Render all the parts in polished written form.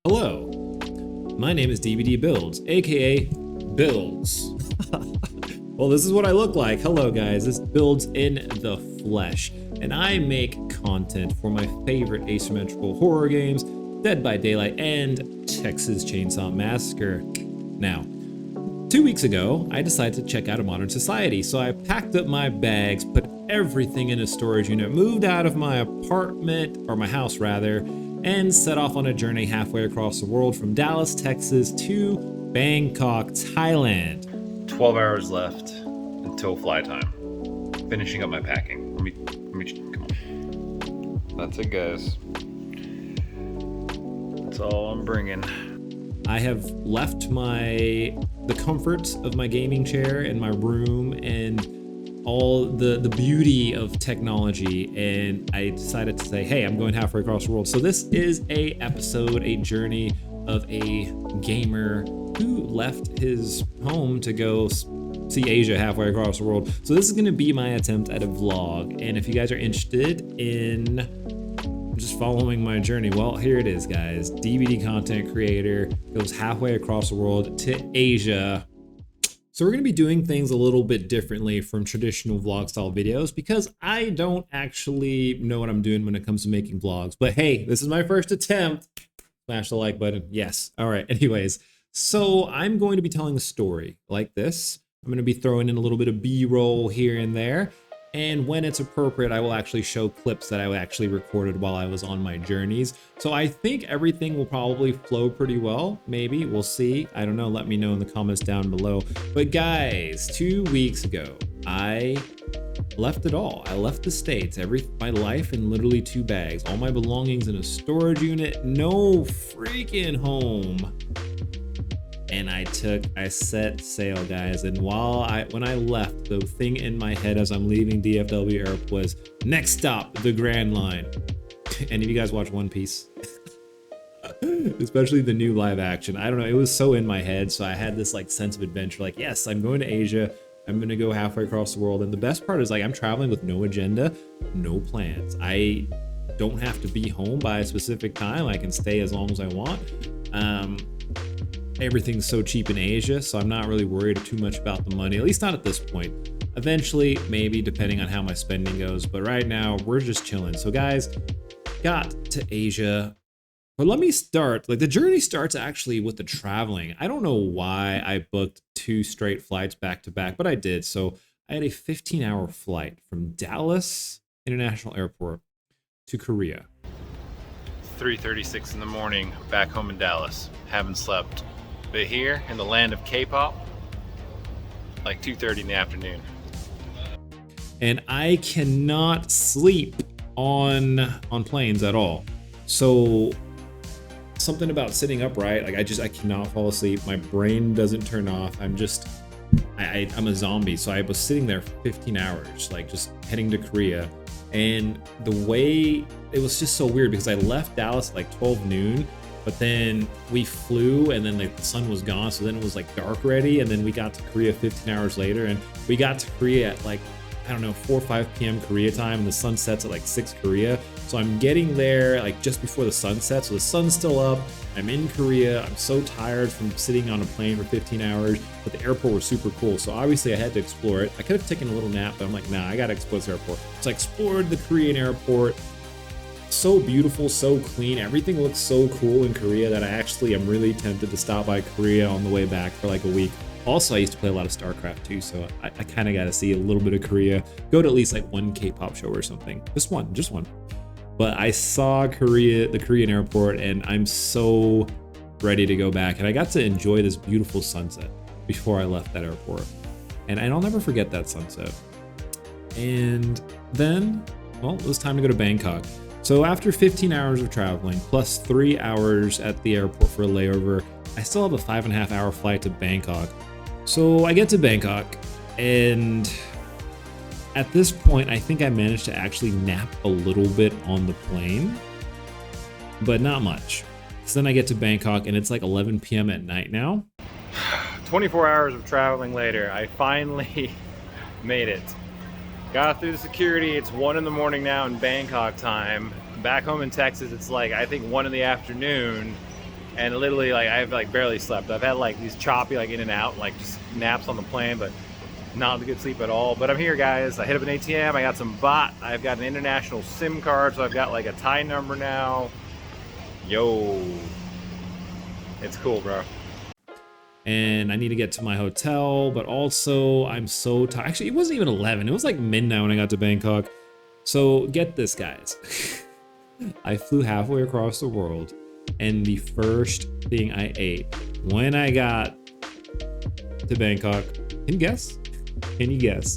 Hello, my name is DBD Builds, aka Builds. Well, this is what I look like. Hello guys, this Builds in the flesh, and I make content for my favorite asymmetrical horror games, Dead by Daylight and Texas Chainsaw Massacre. Now, 2 weeks ago, I decided to check out a modern society, so I packed up my bags, put everything in a storage unit, moved out of my apartment, or my house rather, and set off on a journey halfway across the world from Dallas, Texas to Bangkok, Thailand. 12 hours left until fly time. Finishing up my packing. Let me come on. That's it, guys. That's all I'm bringing. I have left the comfort of my gaming chair and my room and all the beauty of technology, and I decided to say, hey, I'm going halfway across the world. So this is a journey of a gamer who left his home to go see Asia halfway across the world. So this is going to be my attempt at a vlog, and if you guys are interested in just following my journey, well, here it is, guys. DBD content creator goes halfway across the world to Asia. So we're going to be doing things a little bit differently from traditional vlog style videos because I don't actually know what I'm doing when it comes to making vlogs. But hey, this is my first attempt. Smash the like button. Yes. All right. Anyways, so I'm going to be telling a story like this. I'm going to be throwing in a little bit of B-roll here and there. And when it's appropriate, I will actually show clips that I actually recorded while I was on my journeys. So I think everything will probably flow pretty well. Maybe, we'll see. I don't know, let me know in the comments down below. But guys, 2 weeks ago, I left it all. I left the States, my life in literally 2 bags, all my belongings in a storage unit, no freaking home. And I set sail, guys. And when I left, the thing in my head as I'm leaving DFW Airport was, next stop, the Grand Line. Any of you guys watch One Piece? Especially the new live action. I don't know, it was so in my head. So I had this like sense of adventure, like, yes, I'm going to Asia. I'm gonna go halfway across the world. And the best part is, like, I'm traveling with no agenda, no plans. I don't have to be home by a specific time. I can stay as long as I want. Everything's so cheap in Asia, so I'm not really worried too much about the money, at least not at this point. Eventually, maybe, depending on how my spending goes, but right now, we're just chilling. So guys, got to Asia, but let me start, like, the journey starts actually with the traveling. I don't know why I booked 2 straight flights back to back, but I did. So I had a 15-hour flight from Dallas International Airport to Korea. 3:36 in the morning, back home in Dallas. Haven't slept. But here in the land of K-pop, like 2:30 in the afternoon. And I cannot sleep on planes at all. So something about sitting upright, like I cannot fall asleep. My brain doesn't turn off. I'm a zombie. So I was sitting there for 15 hours, like just heading to Korea. And the way, it was just so weird because I left Dallas at like 12 noon. But then we flew and then the sun was gone. So then it was like dark already. And then we got to Korea 15 hours later, and we got to Korea at like, I don't know, 4 or 5 p.m. Korea time, and the sun sets at like 6 Korea. So I'm getting there like just before the sun sets. So the sun's still up. I'm in Korea. I'm so tired from sitting on a plane for 15 hours, but the airport was super cool. So obviously I had to explore it. I could have taken a little nap, but I'm like, nah, I gotta explore this airport. So I explored the Korean airport. So beautiful, so clean. Everything looks so cool in Korea that I am really tempted to stop by Korea on the way back for like a week. Also, I used to play a lot of StarCraft too, so I kind of got to see a little bit of Korea. Go to at least like one K-pop show or something. Just one. But I saw the Korean airport, and I'm so ready to go back. And I got to enjoy this beautiful sunset before I left that airport. And I'll never forget that sunset. And then, well, it was time to go to Bangkok. So after 15 hours of traveling, plus 3 hours at the airport for a layover, I still have a 5.5 hour flight to Bangkok. So I get to Bangkok, and at this point, I think I managed to actually nap a little bit on the plane, but not much. So then I get to Bangkok, and it's like 11 p.m. at night now. 24 hours of traveling later, I finally made it. Got through the security. It's 1 in the morning now in Bangkok time. Back home in Texas, it's like, I think 1 in the afternoon. and literally like I've like barely slept. I've had like these choppy like in and out, like just naps on the plane, but not a good sleep at all. But I'm here, guys. I hit up an ATM. I got some bot. I've got an international SIM card, so I've got like a Thai number now. Yo, it's cool, bro. And I need to get to my hotel, but also I'm so tired. Actually, it wasn't even 11. It was like midnight when I got to Bangkok. So get this, guys. I flew halfway across the world, and the first thing I ate when I got to Bangkok, can you guess? Can you guess?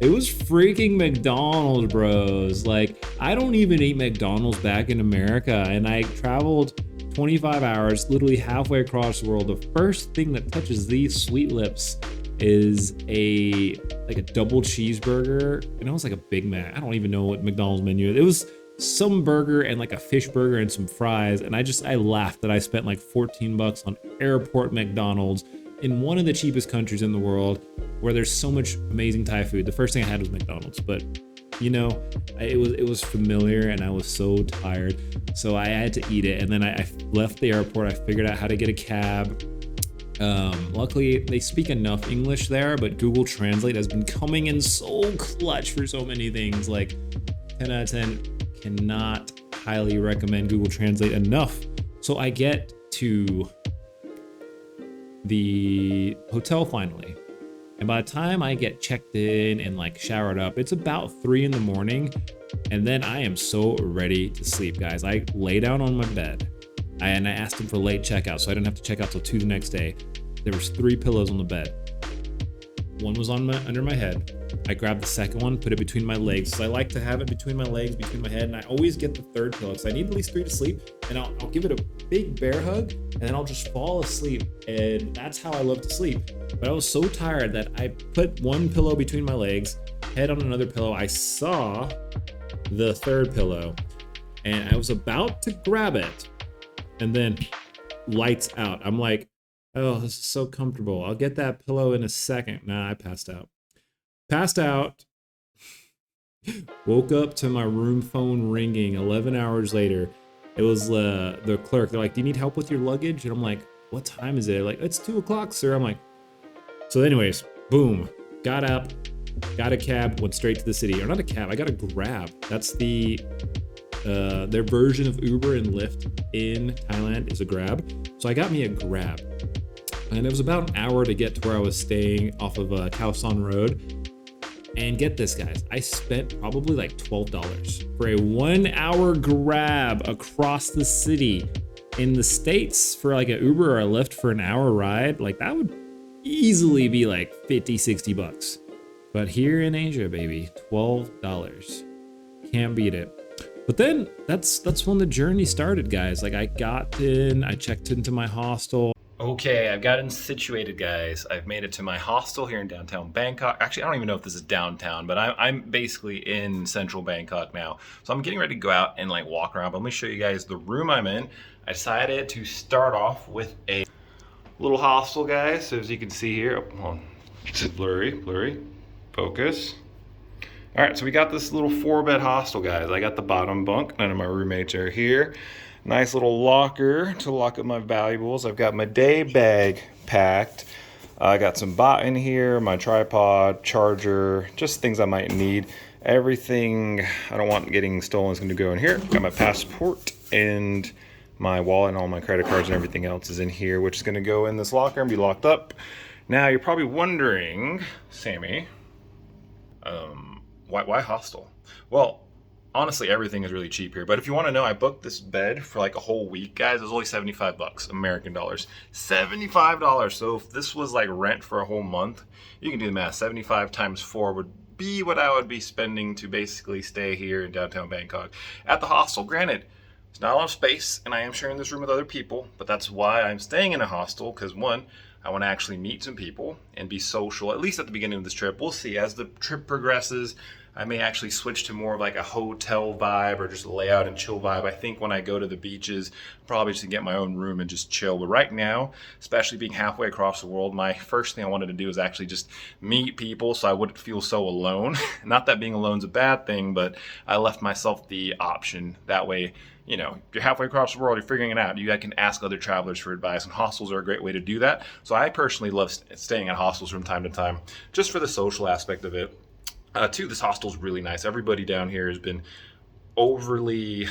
It was freaking McDonald's, bros. Like, I don't even eat McDonald's back in America, and I traveled 25 hours, literally halfway across the world. The first thing that touches these sweet lips is a double cheeseburger, and it was like a Big Mac. I don't even know what McDonald's menu is. It was some burger and like a fish burger and some fries, and I laughed that I spent like 14 bucks on airport McDonald's in one of the cheapest countries in the world, where there's so much amazing Thai food. The first thing I had was McDonald's, but you know, it was familiar, and I was so tired, so I had to eat it. And then I left the airport. I figured out how to get a cab. Luckily, they speak enough English there, but Google Translate has been coming in so clutch for so many things. Like 10 out of 10, cannot highly recommend Google Translate enough. So I get to the hotel finally, and by the time I get checked in and like showered up, it's about 3 in the morning, and then I am so ready to sleep, guys. I lay down on my bed, and I asked them for late checkout, so I didn't have to check out till 2 the next day. There was 3 pillows on the bed. One was under my head. I grabbed the second one, put it between my legs. So I like to have it between my legs, between my head, and I always get the third pillow because I need at least 3 to sleep. And I'll give it a big bear hug, and then I'll just fall asleep. And that's how I love to sleep. But I was so tired that I put one pillow between my legs, head on another pillow. I saw the third pillow, and I was about to grab it, and then lights out. I'm like, oh, this is so comfortable. I'll get that pillow in a second. Nah, I passed out. Woke up to my room phone ringing 11 hours later. It was the clerk. They're like, do you need help with your luggage? And I'm like, what time is it? They're like, it's 2 o'clock, sir. I'm like, so anyways, boom, got up, got a cab, went straight to the city. Or not a cab, I got a Grab. That's their version of Uber and Lyft in Thailand is a Grab. So I got me a Grab. And it was about an hour to get to where I was staying off of Khao San Road. And get this, guys, I spent probably like $12 for a 1 hour Grab across the city. In the States, for like an Uber or a Lyft for an hour ride, like that would easily be like 50, 60 bucks. But here in Asia, baby, $12. Can't beat it. But then that's when the journey started, guys. Like I got in, I checked into my hostel. Okay, I've gotten situated, guys. I've made it to my hostel here in downtown Bangkok. Actually, I don't even know if this is downtown, but I'm basically in central Bangkok now. So I'm getting ready to go out and like walk around. But let me show you guys the room I'm in. I decided to start off with a little hostel, guys. So as you can see here, oh, hold on. It's blurry, focus. All right, so we got this little 4-bed hostel, guys. I got the bottom bunk. None of my roommates are here. Nice little locker to lock up my valuables. I've got my day bag packed. I got some bot in here, my tripod, charger, just things I might need. Everything I don't want getting stolen is going to go in here. Got my passport and my wallet, and all my credit cards and everything else is in here, which is going to go in this locker and be locked up. Now you're probably wondering, Sammy, why hostel? Well, honestly, everything is really cheap here. But if you want to know, I booked this bed for like a whole week, guys. It was only 75 bucks, American dollars. $75. So if this was like rent for a whole month, you can do the math. 75 times 4 would be what I would be spending to basically stay here in downtown Bangkok at the hostel. Granted, it's not a lot of space, and I am sharing this room with other people, but that's why I'm staying in a hostel, because one, I want to actually meet some people and be social, at least at the beginning of this trip. We'll see. As the trip progresses, I may actually switch to more of like a hotel vibe or just a lay out and chill vibe. I think when I go to the beaches, probably just to get my own room and just chill. But right now, especially being halfway across the world, my first thing I wanted to do is actually just meet people so I wouldn't feel so alone. Not that being alone is a bad thing, but I left myself the option. That way, you know, you're halfway across the world, you're figuring it out. You can ask other travelers for advice, and hostels are a great way to do that. So I personally love staying at hostels from time to time, just for the social aspect of it. Too, this hostel's really nice. Everybody down here has been overly,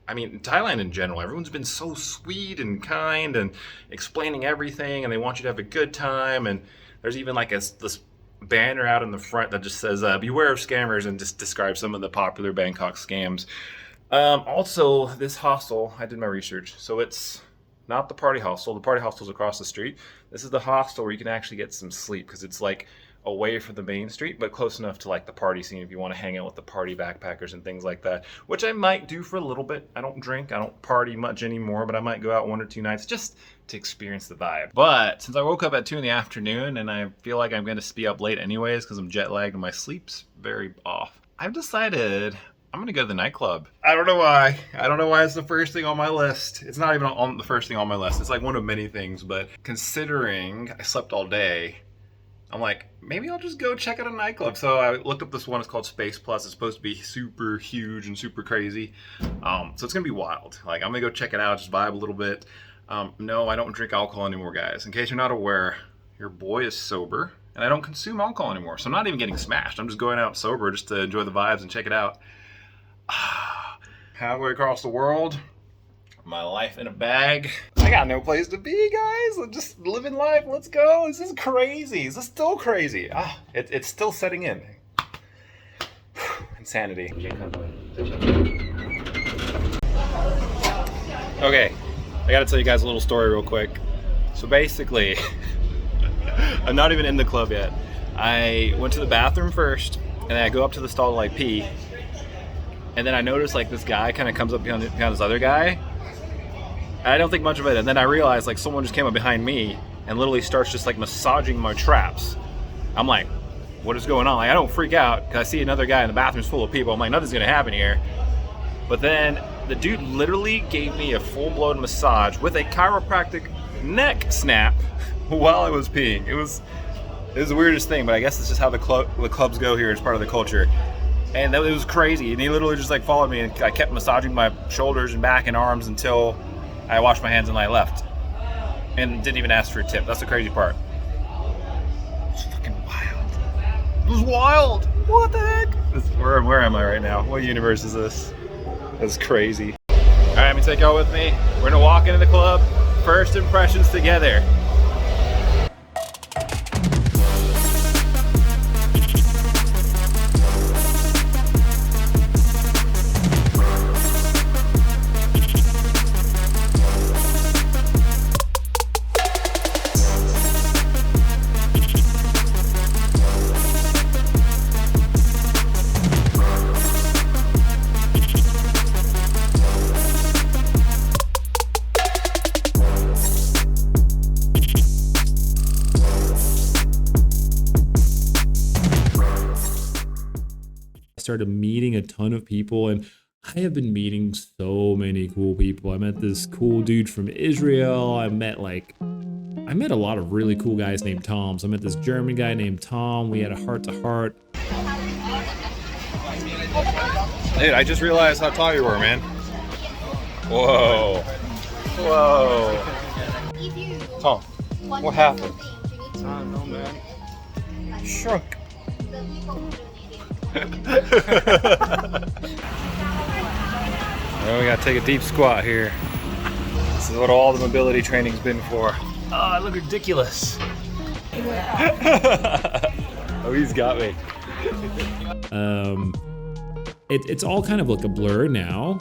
I mean, Thailand in general, everyone's been so sweet and kind and explaining everything, and they want you to have a good time. And there's even like this banner out in the front that just says, beware of scammers, and just describes some of the popular Bangkok scams. Also, this hostel, I did my research, so it's not the party hostel. The party hostel's across the street. This is the hostel where you can actually get some sleep, because it's like away from the main street, but close enough to like the party scene if you want to hang out with the party backpackers and things like that, which I might do for a little bit. I don't drink, I don't party much anymore, but I might go out 1 or 2 nights just to experience the vibe. But since I woke up at 2 in the afternoon and I feel like I'm going to be up late anyways because I'm jet lagged and my sleep's very off, I've decided I'm going to go to the nightclub. I don't know why. I don't know why it's the first thing on my list. It's not even on the first thing on my list. It's like one of many things, but considering I slept all day, I'm like, maybe I'll just go check out a nightclub. So I looked up this one. It's called Space Plus. It's supposed to be super huge and super crazy. So it's going to be wild. Like, I'm going to go check it out, just vibe a little bit. No, I don't drink alcohol anymore, guys. In case you're not aware, your boy is sober, and I don't consume alcohol anymore. So I'm not even getting smashed. I'm just going out sober just to enjoy the vibes and check it out. Halfway across the world, my life in a bag. I got no place to be, guys. I'm just living life. Let's go. This is crazy. This is still crazy. It's still setting in. Insanity. Okay, I gotta tell you guys a little story real quick. So basically, I'm not even in the club yet. I went to the bathroom first, and then I go up to the stall to like pee. And then I noticed like this guy kind of comes up behind this other guy. I don't think much of it, and then I realized like someone just came up behind me and literally starts just like massaging my traps. I'm like, what is going on? Like, I don't freak out because I see another guy in the bathroom's full of people. I'm like, nothing's gonna happen here. But then the dude literally gave me a full-blown massage with a chiropractic neck snap while I was peeing. It was the weirdest thing, but I guess it's just how the clubs go here as part of the culture. And it was crazy. And he literally just like followed me, and I kept massaging my shoulders and back and arms until I washed my hands and I left. And didn't even ask for a tip. That's the crazy part. It's fucking wild. It was wild. What the heck? Where am I right now? What universe is this? That's crazy. All right, let me take y'all with me. We're gonna walk into the club. First impressions together. Started meeting a ton of people, and I have been meeting so many cool people. I met this cool dude from Israel. I met a lot of really cool guys named Toms. I met this German guy named Tom. We had a heart-to-heart. Dude, I just realized how tall you were, man. Whoa. Whoa. Tom, what happened? I don't know, man. Shrunk. Well, we gotta take a deep squat here. This is what all the mobility training's been for. Oh, I look ridiculous. Oh, he's got me. It's all kind of like a blur now,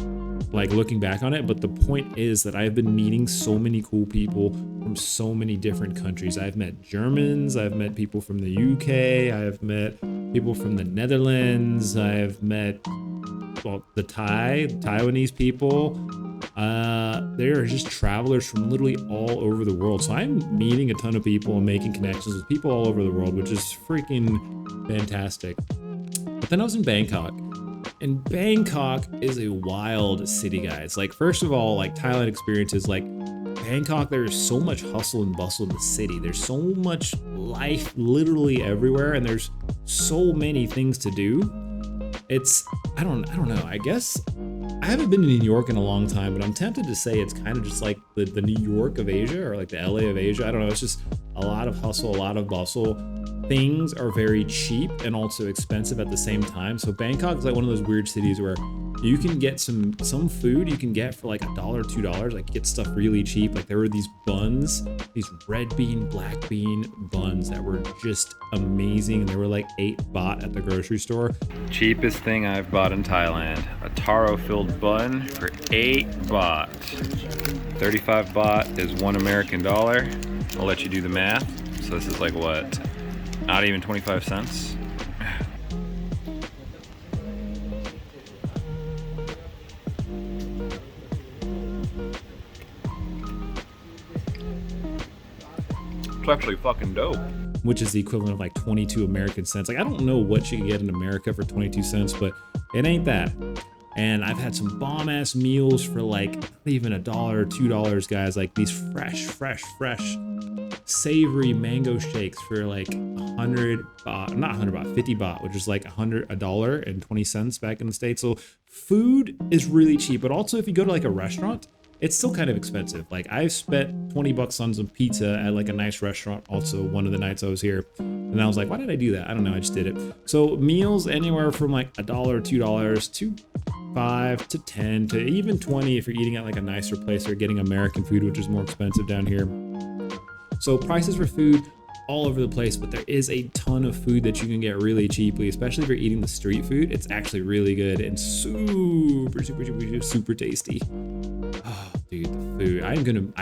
like looking back on it, but the point is that I've been meeting so many cool people from so many different countries. I've met Germans, I've met people from the UK, I've met people from the Netherlands, I've met, well, the Taiwanese people. There are just travelers from literally all over the world. So I'm meeting a ton of people and making connections with people all over the world, which is freaking fantastic. But then I was in Bangkok. And Bangkok is a wild city, guys. Like, first of all, like Thailand experiences, like Bangkok, there's so much hustle and bustle in the city. There's so much life literally everywhere, and there's so many things to do. It's, I don't know. I guess I haven't been to New York in a long time, but I'm tempted to say it's kind of just like the New York of Asia, or like the LA of Asia. I don't know. It's just a lot of hustle, a lot of bustle. Things are very cheap and also expensive at the same time. So Bangkok is like one of those weird cities where you can get some food you can get for like $1, $2, like get stuff really cheap. Like there were these buns, these red bean, black bean buns that were just amazing. And they were like 8 baht at the grocery store. Cheapest thing I've bought in Thailand, a taro filled bun for 8 baht. 35 baht is $1 American. I'll let you do the math. So this is like what? Not even 25 cents. It's actually fucking dope. Which is the equivalent of like 22 American cents. Like I don't know what you can get in America for 22 cents, but it ain't that. And I've had some bomb ass meals for like not even $1, $2, guys. Like these fresh, savory mango shakes for like 100 baht, not 100 baht, 50 baht, which is like $1.20 back in the States. So food is really cheap, but also if you go to like a restaurant, it's still kind of expensive. Like I've spent 20 bucks on some pizza at like a nice restaurant. Also one of the nights I was here, and I was like, why did I do that? I don't know. I just did it. So meals anywhere from like $1, $2 to 5 to 10 to even 20 if you're eating at like a nicer place or getting American food, which is more expensive down here. So prices for food all over the place, but there is a ton of food that you can get really cheaply, especially if you're eating the street food. It's actually really good and super tasty. Oh, dude, the food. I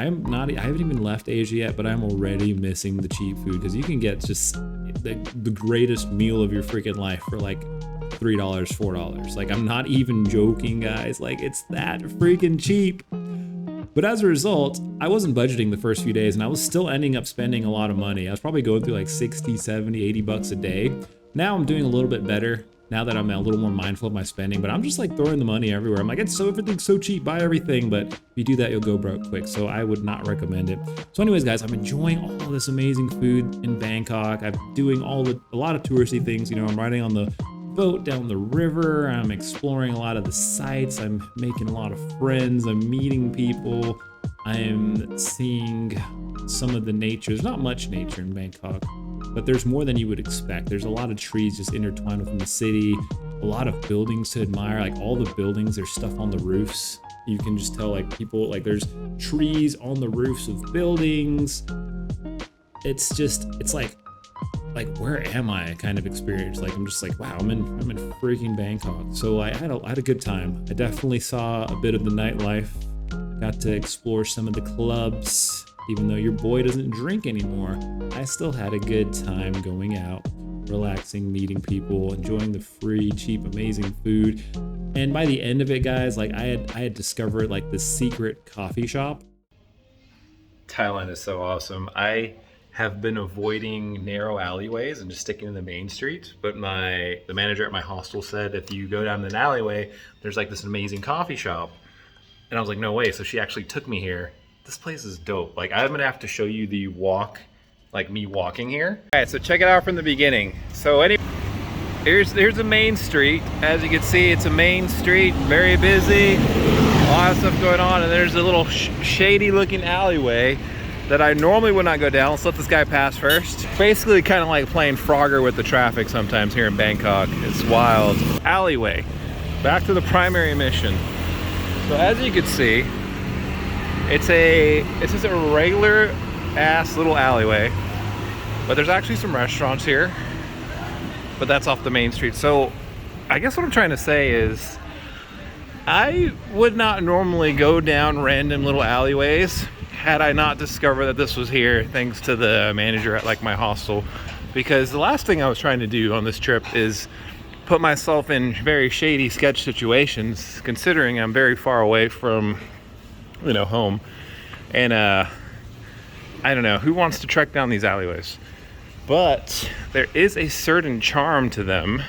haven't even left Asia yet, but I'm already missing the cheap food because you can get just the greatest meal of your freaking life for like $3, $4. Like I'm not even joking, guys. Like it's that freaking cheap. But as a result, I wasn't budgeting the first few days and I was still ending up spending a lot of money. I was probably going through like 60, 70, 80 bucks a day. Now I'm doing a little bit better now that I'm a little more mindful of my spending, but I'm just like throwing the money everywhere. I'm like, everything's so cheap, buy everything. But if you do that, you'll go broke quick. So I would not recommend it. So anyways, guys, I'm enjoying all this amazing food in Bangkok. I'm doing a lot of touristy things. You know, I'm riding on the boat down the river. I'm exploring a lot of the sites. I'm making a lot of friends. I'm meeting people. I'm seeing some of the nature. There's not much nature in Bangkok, but there's more than you would expect. There's a lot of trees just intertwined within the city, a lot of buildings to admire. Like all the buildings, there's stuff on the roofs. You can just tell like people, like there's trees on the roofs of buildings. It's like where am I kind of experience. Like I'm just like, wow, I'm in freaking Bangkok. So I had a good time. I definitely saw a bit of the nightlife, got to explore some of the clubs. Even though your boy doesn't drink anymore, I still had a good time going out, relaxing, meeting people, enjoying the free, cheap, amazing food. And by the end of it, guys, like I had discovered like the secret coffee shop. Thailand is so awesome. I have been avoiding narrow alleyways and just sticking to the main street. But the manager at my hostel said if you go down an alleyway, there's like this amazing coffee shop. And I was like, no way. So she actually took me here. This place is dope. Like I'm gonna have to show you the walk, like me walking here. All right, so check it out from the beginning. So here's the main street. As you can see, it's a main street, very busy, a lot of stuff going on. And there's a little shady looking alleyway that I normally would not go down. Let's let this guy pass first. Basically kind of like playing Frogger with the traffic sometimes here in Bangkok. It's wild. Alleyway, back to the primary mission. So as you can see, it's just a regular ass little alleyway, but there's actually some restaurants here, but that's off the main street. So I guess what I'm trying to say is I would not normally go down random little alleyways had I not discovered that this was here, thanks to the manager at like my hostel. Because the last thing I was trying to do on this trip is put myself in very shady sketch situations, considering I'm very far away from home. And I don't know who wants to trek down these alleyways, but there is a certain charm to them.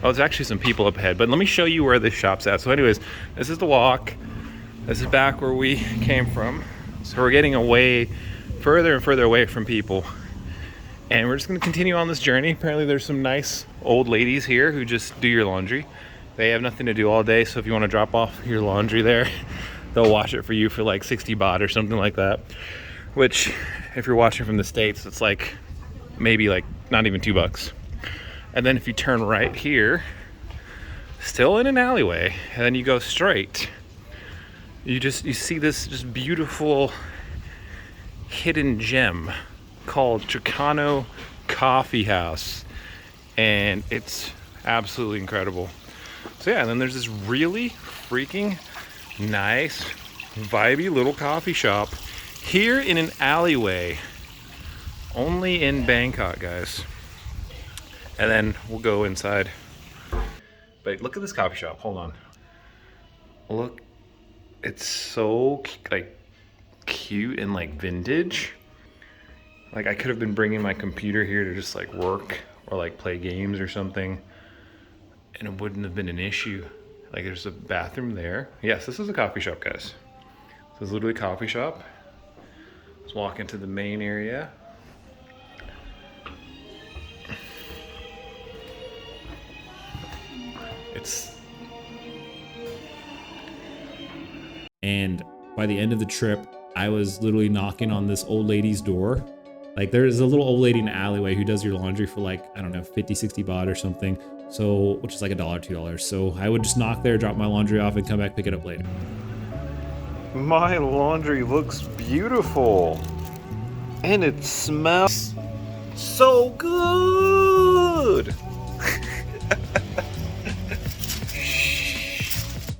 Oh, there's actually some people up ahead, but let me show you where this shop's at. So anyways, this is the walk. This is back where we came from. So we're getting away further and further away from people, and we're just going to continue on this journey. Apparently there's some nice old ladies here who just do your laundry, They have nothing to do all day, so if you want to drop off your laundry there, they'll wash it for you for like 60 baht or something like that. Which, if you're watching from the States, it's like maybe like not even $2. And then if you turn right here, still in an alleyway, and then you go straight, you see this just beautiful hidden gem called Chicano Coffee House, and it's absolutely incredible. So yeah, and then there's this really freaking nice, vibey little coffee shop here in an alleyway, only in Bangkok, guys. And then we'll go inside. But look at this coffee shop. Hold on. Look, it's so like cute and like vintage. Like I could have been bringing my computer here to just like work or like play games or something, and it wouldn't have been an issue. Like there's a bathroom there. Yes, this is a coffee shop, guys. This is literally a coffee shop. Let's walk into the main area. And by the end of the trip, I was literally knocking on this old lady's door. Like there's a little old lady in the alleyway who does your laundry for like, I don't know, 50, 60 baht or something. So, which is like $1, $2. So I would just knock there, drop my laundry off and come back, pick it up later. My laundry looks beautiful. And it smells so good.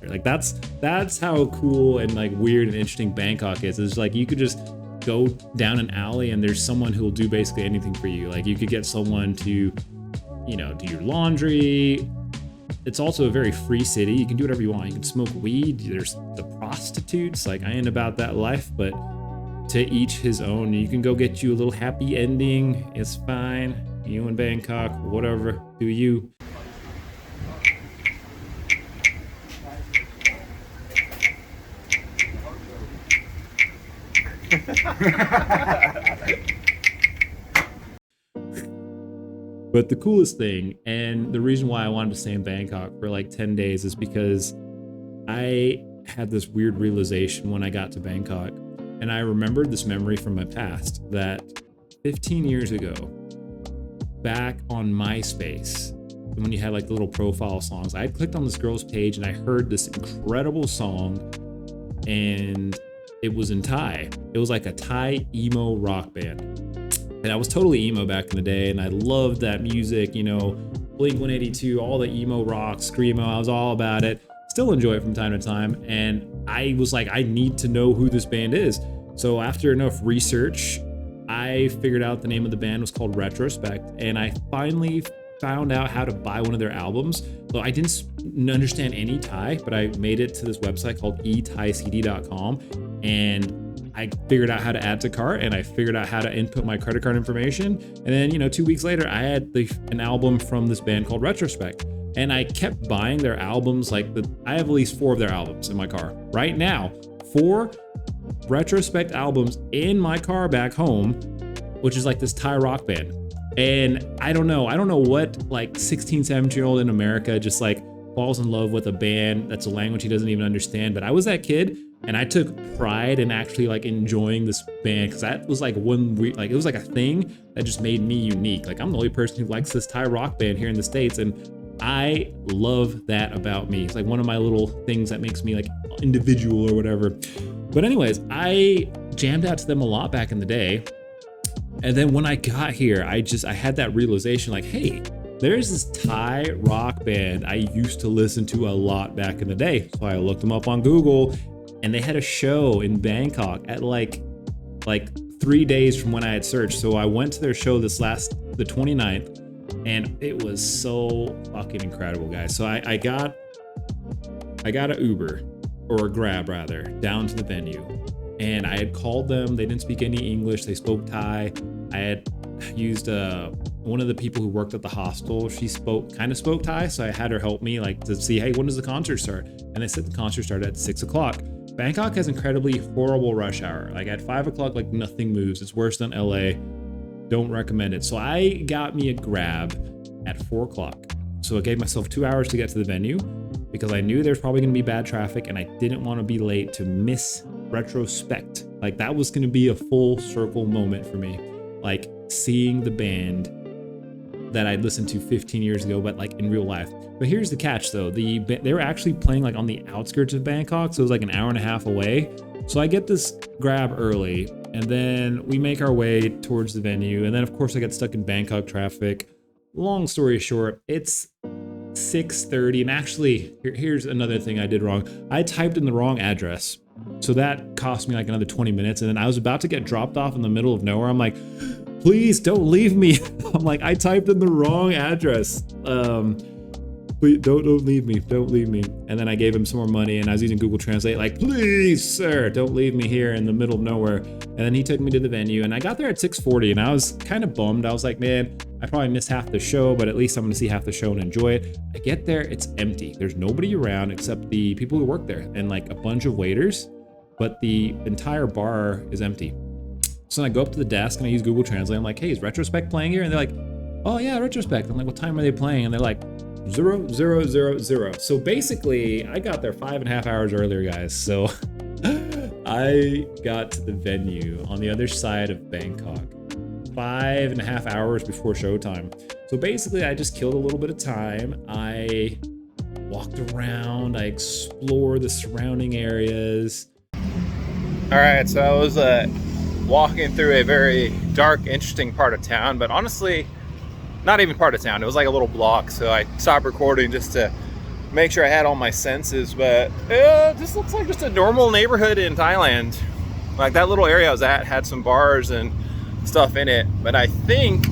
Like that's how cool and like weird and interesting Bangkok is. It's like you could just go down an alley and there's someone who will do basically anything for you. Like you could get someone to, you know, do your laundry. It's also a very free city. You can do whatever you want. You can smoke weed. There's the prostitutes. Like I ain't about that life, but to each his own. You can go get you a little happy ending. It's fine. You in Bangkok, whatever, do you. But the coolest thing, and the reason why I wanted to stay in Bangkok for like 10 days is because I had this weird realization when I got to Bangkok, and I remembered this memory from my past that 15 years ago, back on MySpace, when you had like the little profile songs, I had clicked on this girl's page and I heard this incredible song, and it was in Thai. It was like a Thai emo rock band. And I was totally emo back in the day, and I loved that music, you know, Blink-182, all the emo rock, screamo, I was all about it. Still enjoy it from time to time, and I was like, I need to know who this band is. So after enough research, I figured out the name of the band was called Retrospect, and I finally found out how to buy one of their albums. So I didn't understand any Thai, but I made it to this website called ethaicd.com, and I figured out how to add to cart, and I figured out how to input my credit card information. And then, you know, 2 weeks later, I had an album from this band called Retrospect. And I kept buying their albums. I have at least 4 of their albums in my car. Right now, 4 Retrospect albums in my car back home, which is like this Thai rock band. And I don't know what like 16, 17-year-old in America just like falls in love with a band that's a language he doesn't even understand. But I was that kid, and I took pride in actually like enjoying this band, because that was like one weird, like it was like a thing that just made me unique. Like I'm the only person who likes this Thai rock band here in the States, and I love that about me. It's like one of my little things that makes me like individual or whatever. But anyways, I jammed out to them a lot back in the day. And then when I got here, I had that realization like, hey, there's this Thai rock band I used to listen to a lot back in the day. So I looked them up on Google, and they had a show in Bangkok at like 3 days from when I had searched. So I went to their show the 29th, and it was so fucking incredible, guys. So I got an Uber, or a Grab rather, down to the venue, and I had called them. They didn't speak any English. They spoke Thai. I had used one of the people who worked at the hostel. She spoke Thai, so I had her help me like to see, hey, when does the concert start? And they said the concert started at 6 o'clock. Bangkok has incredibly horrible rush hour. Like at 5 o'clock, like nothing moves. It's worse than LA. Don't recommend it. So I got me a Grab at 4 o'clock. So I gave myself 2 hours to get to the venue. because I knew there's probably gonna be bad traffic and I didn't want to be late to miss retrospect. Like that was gonna be a full circle moment for me. Like seeing the band that I listened to 15 years ago, but like in real life. But here's the catch though, they were actually playing like on the outskirts of Bangkok, so it was like an hour and a half away. So I get this grab early, and then we make our way towards the venue, and then of course I get stuck in Bangkok traffic. Long story short, it's 6:30, and actually, here's another thing I did wrong. I typed in the wrong address, so that cost me like another 20 minutes, and then I was about to get dropped off in the middle of nowhere. I'm like, please don't leave me. I'm like, I typed in the wrong address. Please don't leave me, don't leave me. And then I gave him some more money, and I was using Google Translate, like, please, sir, don't leave me here in the middle of nowhere. And then he took me to the venue, and I got there at 6:40, and I was kind of bummed. I was like, man, I probably missed half the show, but at least I'm gonna see half the show and enjoy it. I get there, it's empty. There's nobody around except the people who work there and like a bunch of waiters, but the entire bar is empty. So then I go up to the desk and I use Google Translate. I'm like, hey, is Retrospect playing here? And they're like, oh yeah, Retrospect. I'm like, what time are they playing? And they're like, 0000. So basically, I got there 5.5 hours earlier, guys. So I got to the venue on the other side of Bangkok 5.5 hours before showtime. So basically, I just killed a little bit of time. I walked around, I explored the surrounding areas. All right, so I was walking through a very dark, interesting part of town, but honestly, not even part of town. It was like a little block, so I stopped recording just to make sure I had all my senses. But it just looks like just a normal neighborhood in Thailand. Like that little area I was at had some bars and stuff in it, but I think,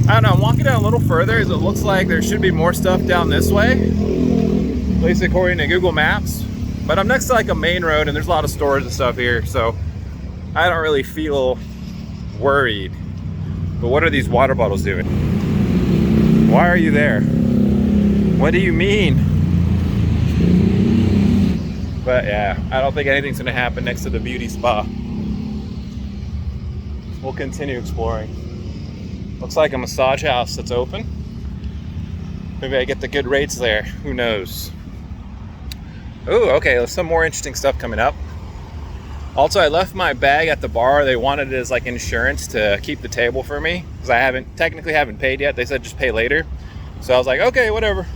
I don't know, I'm walking down a little further as it looks like there should be more stuff down this way, at least according to Google Maps. But I'm next to like a main road and there's a lot of stores and stuff here, so I don't really feel worried. But what are these water bottles doing? Why are you there? What do you mean? But yeah, I don't think anything's gonna happen next to the beauty spa. We'll continue exploring. Looks like a massage house that's open. Maybe I get the good rates there, who knows? Oh, okay, there's some more interesting stuff coming up. Also, I left my bag at the bar. They wanted it as like insurance to keep the table for me, because I technically haven't paid yet. They said just pay later. So I was like, okay, whatever.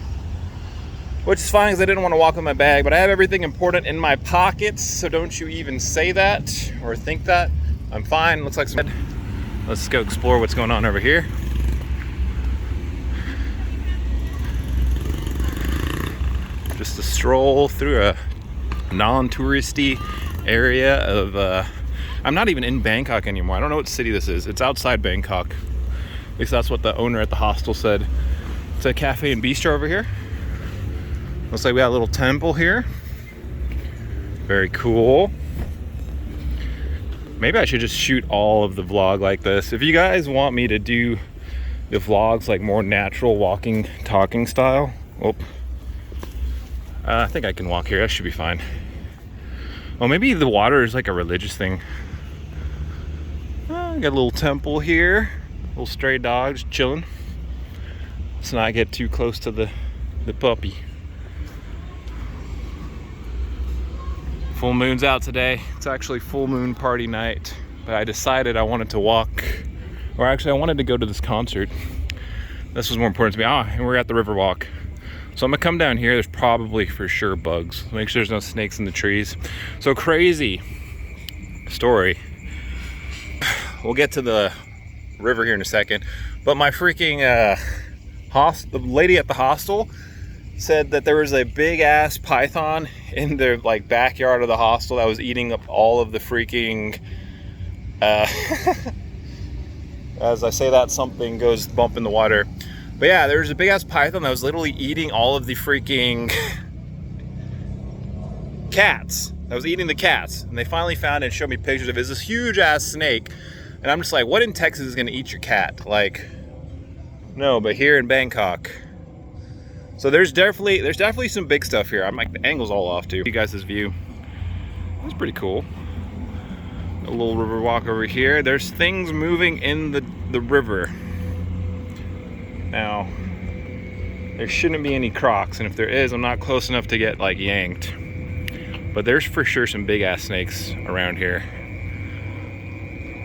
Which is fine, because I didn't want to walk with my bag, but I have everything important in my pockets, so don't you even say that or think that. I'm fine. Looks like some. Let's go explore what's going on over here. Just a stroll through a non-touristy area of I'm not even in Bangkok anymore. I don't know what city this is. It's outside Bangkok. At least that's what the owner at the hostel said. It's a cafe and bistro over here. Looks like we got a little temple here. Very cool. Maybe I should just shoot all of the vlog like this. If you guys want me to do the vlogs like more natural walking, talking style. I think I can walk here. That should be fine. Well, maybe the water is like a religious thing. Got a little temple here. Little stray dogs chilling. Let's not get too close to the puppy. Full moon's out today. It's actually full moon party night. But I decided I wanted to walk. Or actually, I wanted to go to this concert. This was more important to me. And we're at the Riverwalk. So I'm gonna come down here. There's probably for sure bugs. Make sure there's no snakes in the trees. So crazy story. We'll get to the river here in a second. But my freaking the lady at the hostel said that there was a big ass python in the like backyard of the hostel that was eating up all of the freaking as I say that, something goes bump in the water. But yeah, there was a big ass python that was literally eating all of the freaking cats. That was eating the cats. And they finally found it and showed me pictures of it. It's this huge ass snake. And I'm just like, what in Texas is gonna eat your cat? Like, no, but here in Bangkok. So there's definitely some big stuff here. I'm like, the angle's all off too. You guys' view. That's pretty cool. A little river walk over here. There's things moving in the river. Now, There shouldn't be any crocs, and if there is, I'm not close enough to get like yanked. But there's for sure some big ass snakes around here.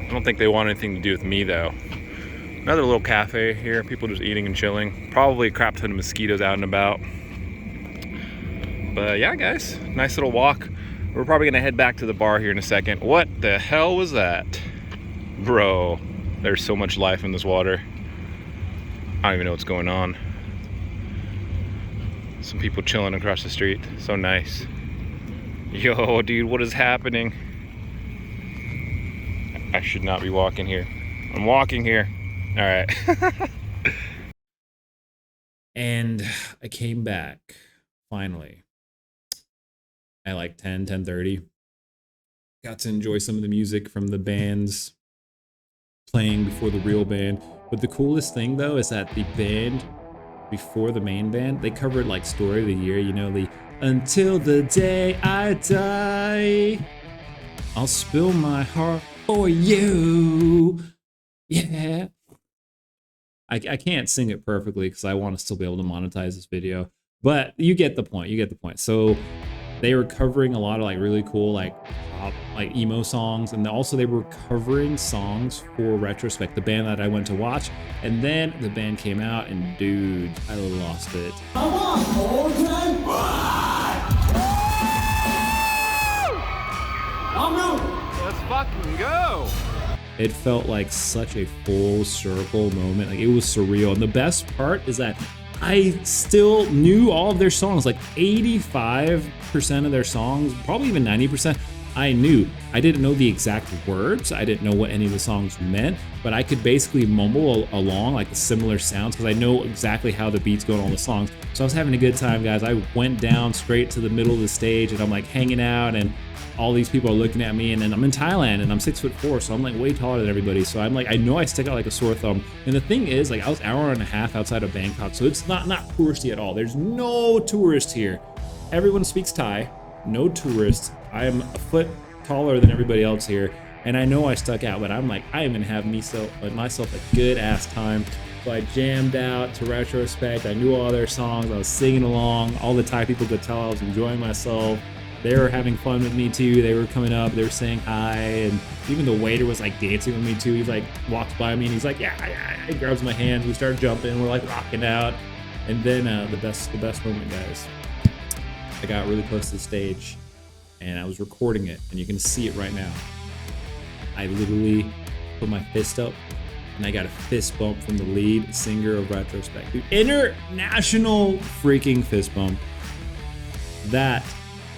I don't think they want anything to do with me though. Another little cafe here, people just eating and chilling. Probably a crap ton of mosquitoes out and about. But yeah, guys, nice little walk. We're probably gonna head back to the bar here in a second. What the hell was that? Bro, there's so much life in this water. I don't even know what's going on. Some people chilling across the street, so nice. Yo, dude, what is happening? I should not be walking here. I'm walking here. All right. And I came back finally at like 10:30. Got to enjoy some of the music from the bands playing before the real band. But the coolest thing though is that the band before the main band, they covered like Story of the Year, you know, the Until the Day I Die, I'll spill my heart for you. Yeah. I can't sing it perfectly because I want to still be able to monetize this video, but you get the point. You get the point. So they were covering a lot of like really cool like pop, like emo songs, and also they were covering songs for Retrospect, the band that I went to watch. And then the band came out, and dude, I lost it. Let's fucking go. It felt like such a full circle moment. Like it was surreal. And the best part is that I still knew all of their songs, like 85% of their songs, probably even 90%. I knew. I didn't know the exact words. I didn't know what any of the songs meant, but I could basically mumble along like the similar sounds because I know exactly how the beats go in all the songs. So I was having a good time, guys. I went down straight to the middle of the stage and I'm like hanging out, and all these people are looking at me, and then I'm in Thailand and I'm 6'4", so I'm like way taller than everybody. So I'm like, I know I stick out like a sore thumb. And the thing is, like I was an hour and a half outside of Bangkok, so it's not touristy at all. There's no tourists here. Everyone speaks Thai, no tourists. I am a foot taller than everybody else here, and I know I stuck out, but I'm like, I am gonna have myself a good ass time. So I jammed out to Retrospect. I knew all their songs. I was singing along. All the Thai people could tell I was enjoying myself. They were having fun with me too. They were coming up, they were saying hi, and even the waiter was like dancing with me too. He's like walks by me and he's like, yeah. He grabs my hands. We start jumping. We're like rocking out. And then the best moment, guys. I got really close to the stage and I was recording it, and you can see it right now. I literally put my fist up and I got a fist bump from the lead singer of Retrospect. Dude, international freaking fist bump. That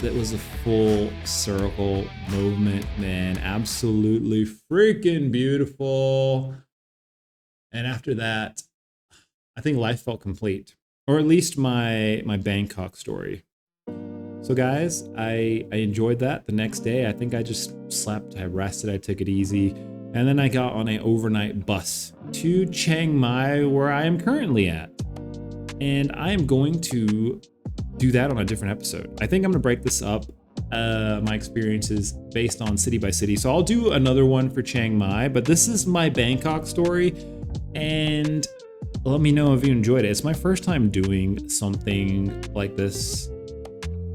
was a full circle movement, man. Absolutely freaking beautiful. And after that, I think life felt complete, or at least my Bangkok story. So guys, I enjoyed that. The next day, I think I just slept, I rested, I took it easy. And then I got on an overnight bus to Chiang Mai, where I am currently at. And I am going to do that on a different episode. I think I'm gonna break this up, my experiences based on city by city. So I'll do another one for Chiang Mai, but this is my Bangkok story, and let me know if you enjoyed it. It's my first time doing something like this.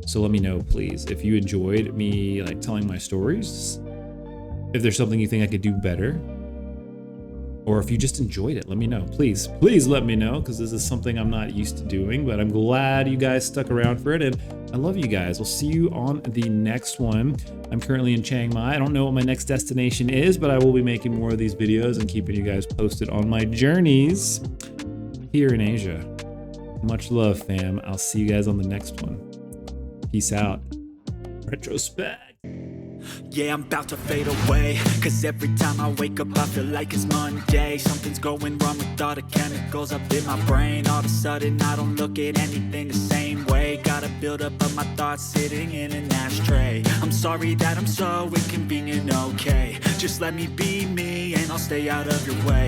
So let me know, please, if you enjoyed me like telling my stories, if there's something you think I could do better, or if you just enjoyed it, let me know. Please let me know, because this is something I'm not used to doing, but I'm glad you guys stuck around for it, and I love you guys. We'll see you on the next one. I'm currently in Chiang Mai. I don't know what my next destination is, but I will be making more of these videos and keeping you guys posted on my journeys here in Asia. Much love, fam. I'll see you guys on the next one. Peace out. Retrospect. Yeah, I'm about to fade away, cause every time I wake up I feel like it's Monday. Something's going wrong with all the chemicals up in my brain. All of a sudden I don't look at anything the same way. Got a buildup of my thoughts sitting in an ashtray. I'm sorry that I'm so inconvenient, okay. Just let me be me and I'll stay out of your way.